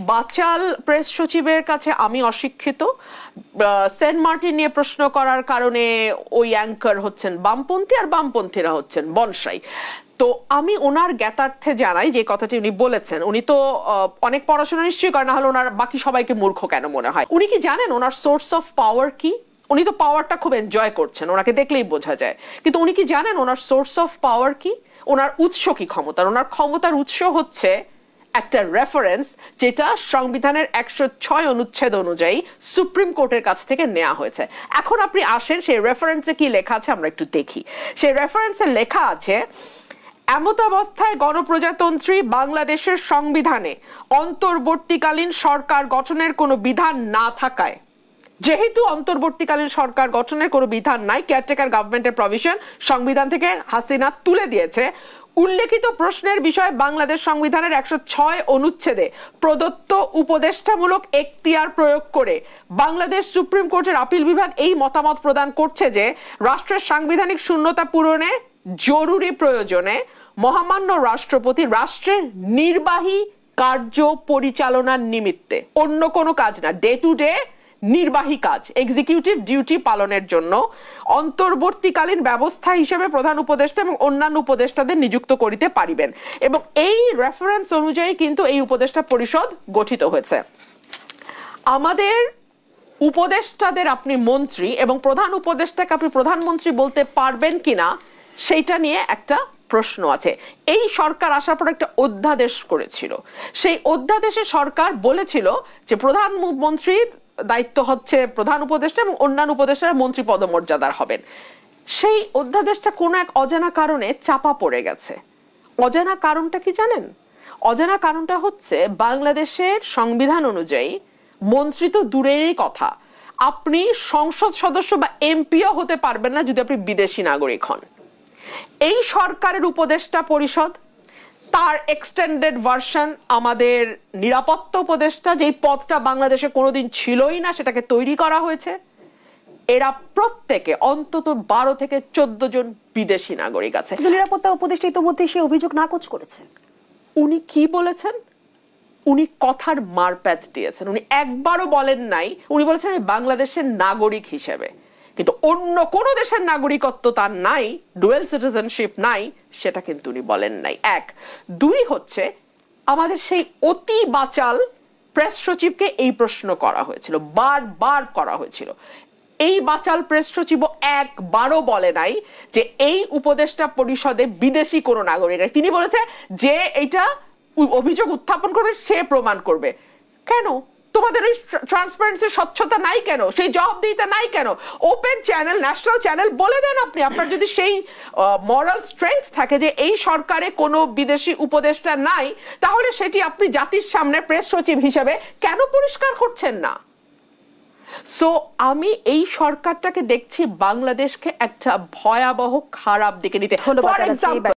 বাচাল press সচিবের কাছে আমি অশিক্ষিত। সেন্ট মার্টিন নিয়ে প্রশ্ন করার কারণে ওই অ্যাঙ্কার হচ্ছেন বামপন্থী আর বামপন্থীরা হচ্ছেন বনসাই। তো আমি ওনার জ্ঞাতার্থে জানাই যে কথাটি উনি বলেছেন, উনি তো অনেক পড়াশোনা নিশ্চয়ই করেন, না হলে ওনার বাকি সবাইকে মূর্খ কেন মনে হয়? উনি কি জানেন ওনার সোর্স অফ পাওয়ার কি? উনি তো পাওয়ারটা খুব এনজয় করছেন, ওনাকে দেখলেই বোঝা যায়। কিন্তু উনি কি জানেন ওনার সোর্স অফ পাওয়ার কি? ওনার উৎস কি ক্ষমতার? ওনার ক্ষমতার উৎস হচ্ছে একটা রেফারেন্স যেটা সংবিধানের 106 অনুচ্ছেদ অনুযায়ী সুপ্রিম কোর্টের কাছ থেকে নেওয়া হয়েছে। এখন আপনি আসেন সেই রেফারেন্সে কি লেখা আছে আমরা একটু দেখি। সেই রেফারেন্সে লেখা আছে, এমতাবস্থায় গণপ্রজাতন্ত্রী বাংলাদেশের সংবিধানে অন্তর্বর্তীকালীন সরকার গঠনের কোনো বিধান না থাকায়, যেহেতু অন্তর্বর্তীকালীন সরকার গঠনের কোনো বিধান নাই, কেয়ারটেকার গভর্নমেন্টের প্রভিশন সংবিধান থেকে হাসিনা তুলে দিয়েছে, উল্লেখিত প্রশ্নের বিষয়ে বাংলাদেশ সংবিধানের 106 অনুচ্ছেদে প্রদত্ত উপদেষ্টামূলক এখতিয়ার প্রয়োগ করে বাংলাদেশ সুপ্রিম কোর্টের আপিল বিভাগ এই মতামত প্রদান করছে যে রাষ্ট্রের সাংবিধানিক শূন্যতা পূরণে জরুরি প্রয়োজনে মহামান্য রাষ্ট্রপতি রাষ্ট্রের নির্বাহী কার্য পরিচালনার নিমিত্তে, অন্য কোনো কাজ না, ডে টু ডে নির্বাহী কাজ, এক্সিকিউটিভ ডিউটি পালনের জন্য অন্তর্বর্তীকালীন ব্যবস্থা হিসেবে প্রধান উপদেষ্টা এবং অন্যান্য উপদেষ্টাদের নিযুক্ত করিতে পারিবেন। এবং এই রেফারেন্স অনুযায়ী কিন্তু এই উপদেষ্টা পরিষদ গঠিত হয়েছে। আমাদের উপদেষ্টাদের আপনি মন্ত্রী এবং প্রধান উপদেষ্টাকে আপনি প্রধানমন্ত্রী বলতে পারবেন কিনা সেইটা নিয়ে একটা প্রশ্ন আছে। এই সরকার আসার পর একটা অধ্যাদেশ করেছিল, সেই অধ্যাদেশে সরকার বলেছিল যে প্রধানমন্ত্রীর দায়িত্ব হচ্ছে প্রধান উপদেষ্টা এবং অন্যান্য উপদেষ্টারা মন্ত্রী পদমর্যাদার হবেন। সেই অধ্যাদেশটা কোনো এক অজানা কারণে চাপা পড়ে গেছে। অজানা কারণটা কি জানেন? অজানা কারণটা হচ্ছে বাংলাদেশের সংবিধান অনুযায়ী মন্ত্রী তো দূরেরই কথা, আপনি সংসদ সদস্য বা এমপিও হতে পারবেন না যদি আপনি বিদেশি নাগরিক হন। এই সরকারের উপদেষ্টা পরিষদ, তার এক্সটেন্ডেড ভার্সন আমাদের নিরাপত্তা উপদেষ্টা, যেই পদটা বাংলাদেশে কোনোদিন ছিলই না, সেটাকে তৈরি করা হয়েছে। এরা প্রত্যেকে অন্তত 12 থেকে 14 জন বিদেশি নাগরিক আছে। নিরাপত্তা উপদেষ্টা ইতিমধ্যে সেই অভিযোগ নাকচ করেছে। উনি কি বলেছেন? উনি কথার মারপ্যাচ দিয়েছেন। উনি একবারও বলেন নাই, উনি বলেছেন বাংলাদেশের নাগরিক হিসেবে, কিন্তু অন্য কোন দেশের নাগরিকত্ব তার নাই, ডুয়েল সিটিজেনশিপ নাই, সেটা কিন্তু উনি বলেন নাই। এক। দুই হচ্ছে, আমাদের সেই অতি বাচাল প্রেস সচিবকে এই প্রশ্ন করা হয়েছিল, বারবার করা হয়েছিল। এই বাচাল প্রেস সচিব একবারও বলে নাই যে এই উপদেষ্টা পরিষদে বিদেশি কোন নাগরিক। তিনি বলেছে যে এটা অভিযোগ উত্থাপন করবে সে প্রমাণ করবে। কেন তোমাদের এই ট্রান্সপারেন্সি, স্বচ্ছতা নাই কেন? সেই জবাবদিহিতা নাই কেন? ওপেন চ্যানেল, ন্যাশনাল চ্যানেল বলে দেন আপনি। আপনার যদি সেই মরাল স্ট্রেংথ থাকে যে এই সরকারে কোনো বিদেশি উপদেষ্টা নাই, তাহলে সেটি আপনি জাতির সামনে প্রেস সচিব হিসেবে কেন পরিষ্কার করছেন না? সো আমি এই সরকারটাকে দেখছি বাংলাদেশকে একটা ভয়াবহ খারাপ দিকে নিতে।